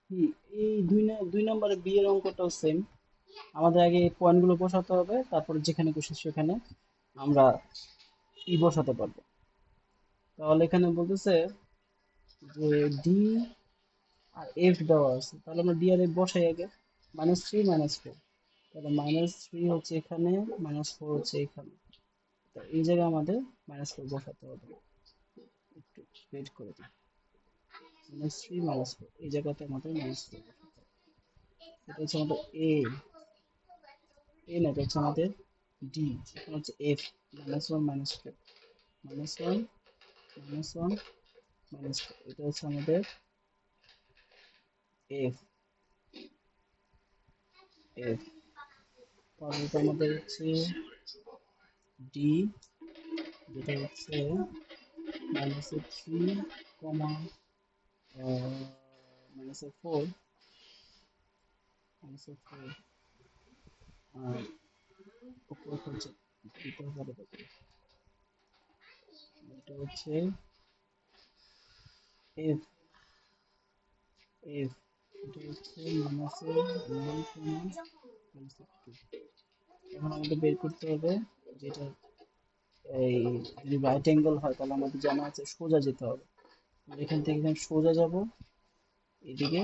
হুম, এই দুই নম্বরে বি এর অঙ্কটাও সেম। আমাদের আগে পয়েন্টগুলো বসাতে হবে, তারপর যেখানে খুশি সেখানে আমরা বসাতে পারবো। তাহলে এখানে বলতেছে যে ডি আর এফ দেওয়া আছে, তাহলে আমরা ডি আর এফ বসাই আগে। -3 -4, তাহলে -3 হচ্ছে এখানে, -4 হচ্ছে এখানে। তো এই জায়গায় আমাদের -4 বসাতে হবে। একটু ওয়েট করে দিই। -3 -4 এই জায়গাতে আমাদের -4 বসাতে হবে। এটা হচ্ছে আমাদের এ, না, এটা হচ্ছে আমাদের ডি। এখন হচ্ছে এফ, -1 -4, -1 -1 -4, এটা হচ্ছে আমাদের এফ, এফ। তাহলে এটা আমাদের হচ্ছে ডি, যেটা হচ্ছে -3, কমা -4, -4, আর উপরে হচ্ছে দিতে পারে কত, এটা হচ্ছে এফ, এফ, এটা হচ্ছে -1, -2। এখন আমাদের বের করতে হবে যেটা এই, যদি রাইট অ্যাঙ্গেল হয় তাহলে আমাদের জানা আছে সোজা যেতে হবে। এখান থেকে এখানে সোজা যাব এদিকে,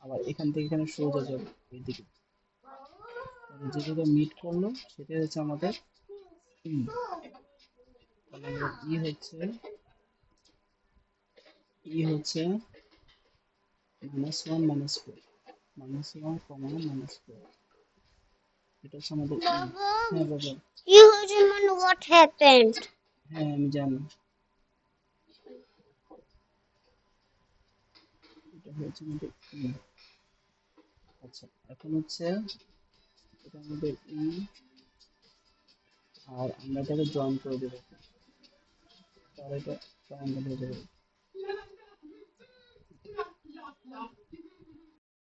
আবার এখান থেকে এখানে সোজা যাব এদিকে। তাহলে যে জায়গায় মিট করলো সেটাই হচ্ছে আমাদের ই। তাহলে আমাদের ই হচ্ছে -1 -4, -1, -4, এটা হচ্ছে আমাদের ই। হ্যাঁ Baba, বাবা। you remember what happened? হ্যাঁ আমি জানি। এটা হচ্ছে আমাদের ই। আচ্ছা, এখন হচ্ছে এটা আমাদের ই, আর আমরা এটাকে জয়েন করে দেবো, তাহলে এটা ট্রায়াঙ্গেল হয়ে যাবে।